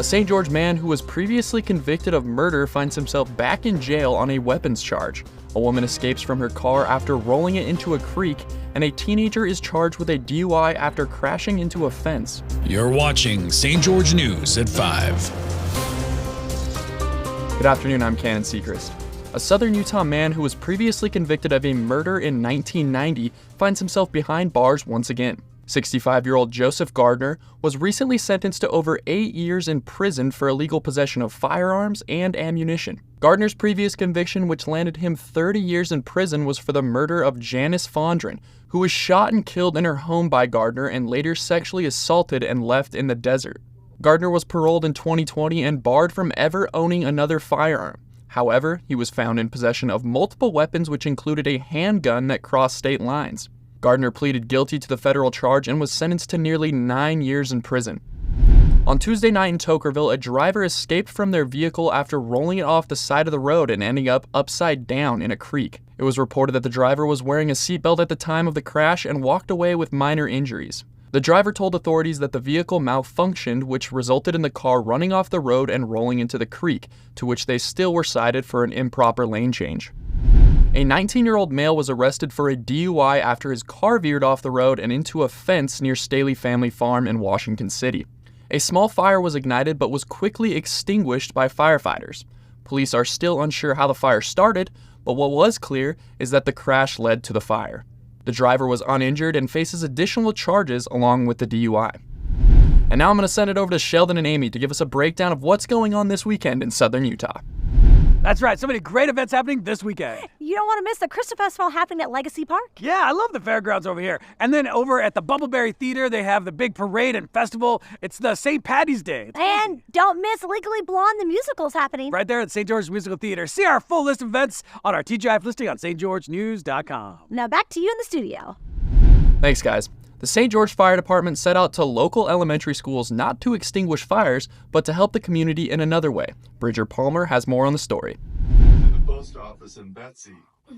A St. George man who was previously convicted of murder finds himself back in jail on a weapons charge. A woman escapes from her car after rolling it into a creek, and a teenager is charged with a DUI after crashing into a fence. You're watching St. George News at 5. Good afternoon, I'm Cannon Seacrest. A Southern Utah man who was previously convicted of a murder in 1990 finds himself behind bars once again. 65-year-old Joseph Gardner was recently sentenced to over 8 years in prison for illegal possession of firearms and ammunition. Gardner's previous conviction, which landed him 30 years in prison, was for the murder of Janice Fondren, who was shot and killed in her home by Gardner and later sexually assaulted and left in the desert. Gardner was paroled in 2020 and barred from ever owning another firearm. However, he was found in possession of multiple weapons, which included a handgun that crossed state lines. Gardner pleaded guilty to the federal charge and was sentenced to nearly 9 years in prison. On Tuesday night in Tokerville, a driver escaped from their vehicle after rolling it off the side of the road and ending up upside down in a creek. It was reported that the driver was wearing a seatbelt at the time of the crash and walked away with minor injuries. The driver told authorities that the vehicle malfunctioned, which resulted in the car running off the road and rolling into the creek, to which they still were cited for an improper lane change. A 19-year-old male was arrested for a DUI after his car veered off the road and into a fence near Staley Family Farm in Washington City. A small fire was ignited but was quickly extinguished by firefighters. Police are still unsure how the fire started, but what was clear is that the crash led to the fire. The driver was uninjured and faces additional charges along with the DUI. And now I'm going to send it over to Sheldon and Amy to give us a breakdown of what's going on this weekend in Southern Utah. That's right, so many great events happening this weekend. You don't want to miss the Crystal Festival happening at Legacy Park? Yeah, I love the fairgrounds over here. And then over at the Bubbleberry Theater, they have the big parade and festival. It's the St. Patty's Day. And don't miss Legally Blonde, the musical's happening. Right there at St. George Musical Theater. See our full list of events on our TGIF listing on stgeorgenews.com. Now back to you in the studio. Thanks, guys. The St. George Fire Department set out to local elementary schools not to extinguish fires, but to help the community in another way. Bridger Palmer has more on the story. The post office in Betsy.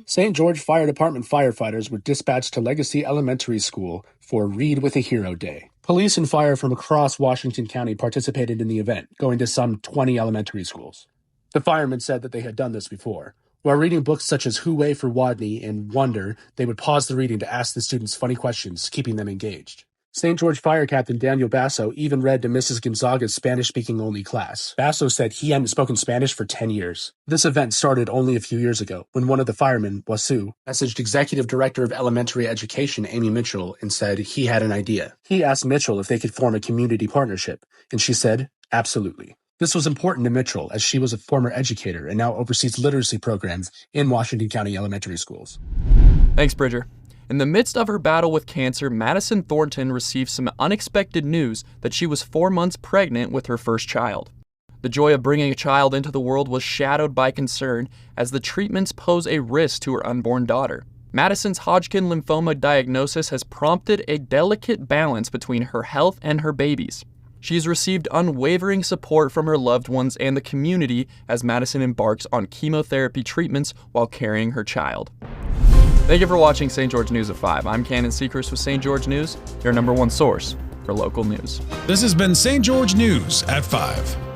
St. George Fire Department firefighters were dispatched to Legacy Elementary School for Read with a Hero Day. Police and fire from across Washington County participated in the event, going to some 20 elementary schools. The firemen said that they had done this before. While reading books such as Hooray for Wadney and Wonder, they would pause the reading to ask the students funny questions, keeping them engaged. St. George Fire Captain Daniel Basso even read to Mrs. Gonzaga's Spanish-speaking only class. Basso said he hadn't spoken Spanish for 10 years. This event started only a few years ago, when one of the firemen, Wasu, messaged Executive Director of Elementary Education Amy Mitchell and said he had an idea. He asked Mitchell if they could form a community partnership, and she said, absolutely. This was important to Mitchell, as she was a former educator and now oversees literacy programs in Washington County elementary schools. Thanks, Bridger. In the midst of her battle with cancer, Madison Thornton received some unexpected news that she was 4 months pregnant with her first child. The joy of bringing a child into the world was shadowed by concern, as the treatments pose a risk to her unborn daughter. Madison's Hodgkin lymphoma diagnosis has prompted a delicate balance between her health and her baby's. She has received unwavering support from her loved ones and the community as Madison embarks on chemotherapy treatments while carrying her child. Thank you for watching St. George News at 5. I'm Cannon Seacrest with St. George News, your #1 source for local news. This has been St. George News at 5.